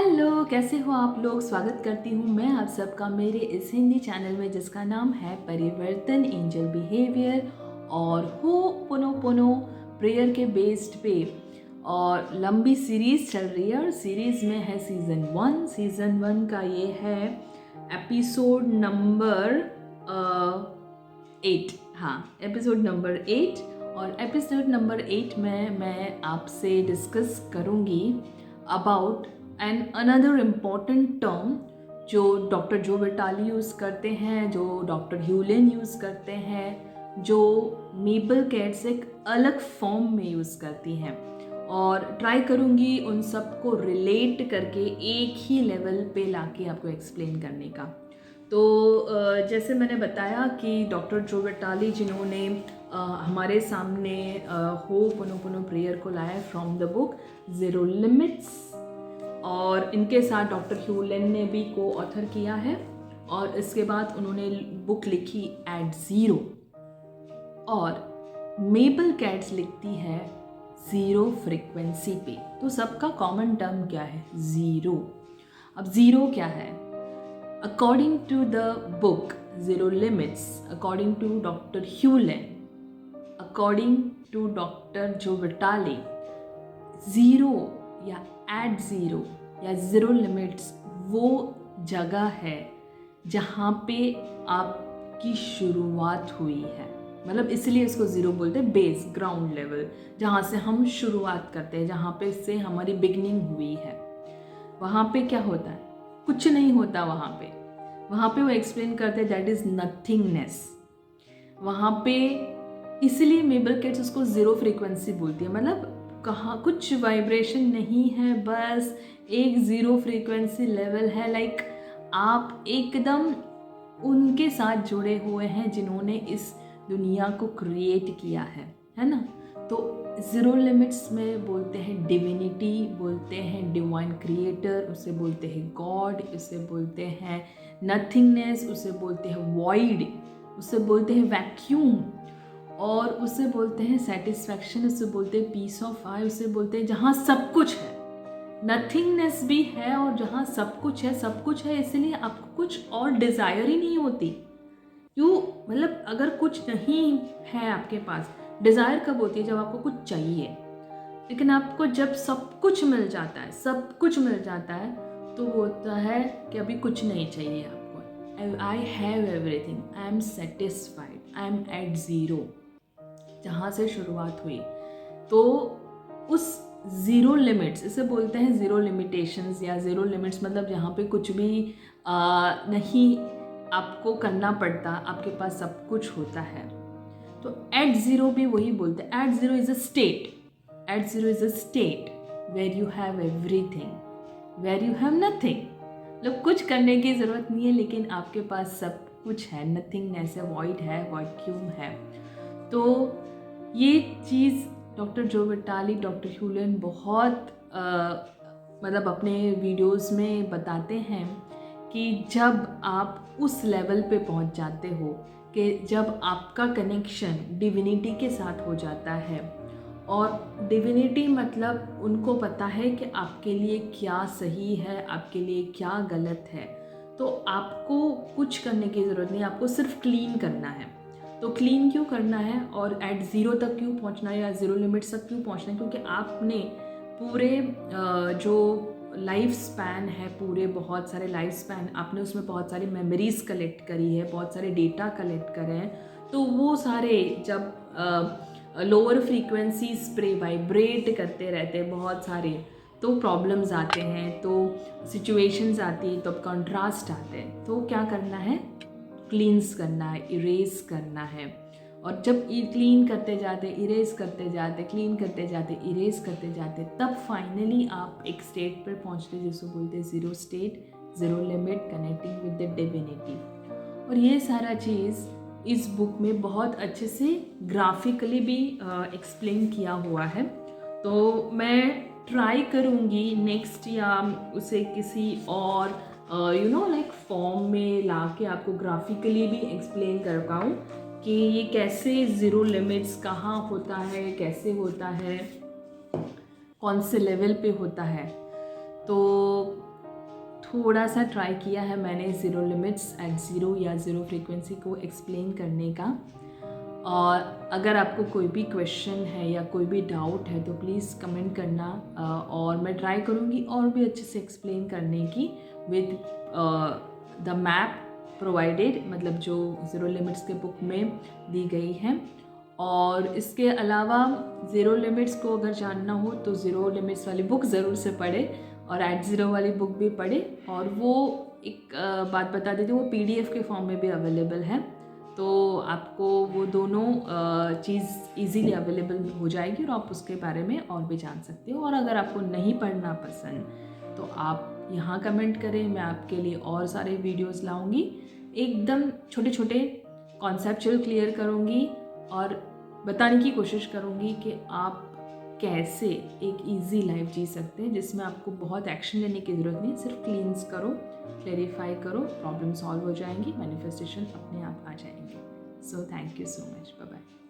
Hello, कैसे हो आप लोग। स्वागत करती हूँ मैं आप सबका मेरे इस हिंदी चैनल में जिसका नाम है परिवर्तन एंजल बिहेवियर और हो पुनो पुनो प्रेयर के बेस्ड पे। और लंबी सीरीज़ चल रही है और सीरीज़ में है सीज़न वन का ये है एपिसोड नंबर 8। हाँ, एपिसोड नंबर 8। और एपिसोड नंबर 8 में मैं आपसे डिस्कस करूँगी about and another important term जो डॉक्टर जो विटाली यूज़ करते हैं, जो डॉक्टर ह्यूलेन यूज़ करते हैं, जो मेबल कैट्स एक अलग फॉर्म में यूज़ करती हैं। और ट्राई करूँगी उन सबको रिलेट करके एक ही लेवल पे लाके आपको एक्सप्लेन करने का। तो जैसे मैंने बताया कि डॉक्टर जो विटाली जिन्होंने हमारे सामने हो पुनो पुनो प्रेयर को लाया from the book zero limits, और इनके साथ डॉक्टर ह्यूलेन ने भी को ऑथर किया है। और इसके बाद उन्होंने बुक लिखी एट ज़ीरो, और मेबल कैट्स लिखती है ज़ीरो फ्रीक्वेंसी पे। तो सबका कॉमन टर्म क्या है? ज़ीरो। अब ज़ीरो क्या है? According to the book zero limits, according to doctor Hew Len, according to doctor Joe Vitale, zero या एट ज़ीरो या ज़ीरो लिमिट्स वो जगह है जहाँ पे आपकी शुरुआत हुई है। मतलब इसलिए इसको ज़ीरो बोलते हैं, बेस ग्राउंड लेवल, जहाँ से हम शुरुआत करते हैं, जहाँ पे से हमारी बिगनिंग हुई है। वहाँ पे क्या होता है? कुछ नहीं होता वहाँ पे वो एक्सप्लेन करते हैं दैट इज़ नथिंगनेस। वहाँ पे इसलिए मेबल कैट्स उसको ज़ीरो फ्रीक्वेंसी बोलती है। मतलब कहाँ कुछ वाइब्रेशन नहीं है, बस एक ज़ीरो फ्रीक्वेंसी लेवल है। लाइक आप एकदम उनके साथ जुड़े हुए हैं जिन्होंने इस दुनिया को क्रिएट किया है ना। तो ज़ीरो लिमिट्स में बोलते हैं डिविनिटी, बोलते हैं डिवाइन क्रिएटर, उसे बोलते हैं गॉड, उसे बोलते हैं नथिंगनेस, उसे बोलते हैं वॉइड, उसे बोलते हैं वैक्यूम, और उसे बोलते हैं सेटिस्फैक्शन, उसे बोलते हैं पीस ऑफ आई, उसे बोलते हैं जहाँ सब कुछ है। नथिंगनेस भी है और जहाँ सब कुछ है, इसलिए आपको कुछ और डिज़ायर ही नहीं होती। क्यों? मतलब अगर कुछ नहीं है आपके पास, डिज़ायर कब होती है? जब आपको कुछ चाहिए। लेकिन आपको जब सब कुछ मिल जाता है तो होता है कि अभी कुछ नहीं चाहिए आपको। I have everything, I am satisfied, I am at zero, जहाँ से शुरुआत हुई। तो उस ज़ीरो लिमिट्स, इसे बोलते हैं ज़ीरो लिमिटेशंस या ज़ीरो लिमिट्स, मतलब जहाँ पे कुछ भी नहीं आपको करना पड़ता, आपके पास सब कुछ होता है। तो एट ज़ीरो भी वही बोलते हैं। At zero is a state, at zero is a state where you have everything, where you have nothing. मतलब कुछ करने की ज़रूरत नहीं है, लेकिन आपके पास सब कुछ है, नथिंगनेस है, वॉइड है, वैक्यूम है। तो ये चीज़ डॉक्टर जो विटाली, डॉक्टर ह्यूलेन बहुत मतलब अपने वीडियोस में बताते हैं कि जब आप उस लेवल पे पहुंच जाते हो कि जब आपका कनेक्शन डिविनिटी के साथ हो जाता है, और डिविनिटी मतलब उनको पता है कि आपके लिए क्या सही है, आपके लिए क्या गलत है, तो आपको कुछ करने की ज़रूरत नहीं, आपको सिर्फ क्लीन करना है। तो क्लीन क्यों करना है और एट ज़ीरो तक क्यों पहुंचना है या ज़ीरो लिमिट्स तक क्यों पहुंचना है? क्योंकि आपने पूरे जो लाइफ स्पैन है, पूरे बहुत सारे लाइफ स्पैन, आपने उसमें बहुत सारी मेमोरीज़ कलेक्ट करी है, बहुत सारे डेटा कलेक्ट करे हैं। तो वो सारे जब लोअर फ्रीक्वेंसीज पे वाइब्रेट करते रहते हैं बहुत सारे, तो प्रॉब्लम्स आते हैं, तो सिचुएशंस आती है, तो कंट्रास्ट आते हैं। तो क्या करना है? क्लींस करना है, इरेज करना है। और जब क्लीन करते जाते, इरेज करते जाते, क्लीन करते जाते, इरेज करते जाते, तब फाइनली आप एक स्टेट पर पहुंचते जिसको बोलते हैं zero state, zero limit, connecting with the divinity. और ये सारा चीज़ इस बुक में बहुत अच्छे से ग्राफिकली भी एक्सप्लेन किया हुआ है। तो मैं ट्राई करूँगी नेक्स्ट या उसे किसी और लाइक फॉर्म में ला के आपको ग्राफिकली भी एक्सप्लेन कर पाऊँ कि ये कैसे ज़ीरो लिमिट्स कहाँ होता है, कैसे होता है, कौन से लेवल पे होता है। तो थोड़ा सा ट्राई किया है मैंने ज़ीरो लिमिट्स एट ज़ीरो या ज़ीरो फ्रीक्वेंसी को एक्सप्लेन करने का। और अगर आपको कोई भी क्वेश्चन है या कोई भी डाउट है तो प्लीज़ कमेंट करना, और मैं ट्राई करूँगी और भी अच्छे से एक्सप्लेन करने की विद द मैप प्रोवाइडेड, मतलब जो ज़ीरो लिमिट्स के बुक में दी गई है। और इसके अलावा ज़ीरो लिमिट्स को अगर जानना हो तो ज़ीरो लिमिट्स वाली बुक ज़रूर से पढ़े और एट ज़ीरो वाली बुक भी पढ़े। और वो एक बात बता देती हूँ, वो PDF के फॉर्म में भी अवेलेबल है, तो आपको वो दोनों चीज़ इजीली अवेलेबल हो जाएगी और आप उसके बारे में और भी जान सकते हो। और अगर आपको नहीं पढ़ना पसंद तो आप यहाँ कमेंट करें, मैं आपके लिए और सारे वीडियोस लाऊंगी, एकदम छोटे छोटे कॉन्सेप्चुअल क्लियर करूँगी और बताने की कोशिश करूँगी कि आप कैसे एक इजी लाइफ जी सकते हैं जिसमें आपको बहुत एक्शन लेने की ज़रूरत नहीं, सिर्फ क्लींस करो, क्लैरिफाई करो, प्रॉब्लम सॉल्व हो जाएंगी, मैनिफेस्टेशन अपने आप आ जाएंगे। So thank you so much, bye bye.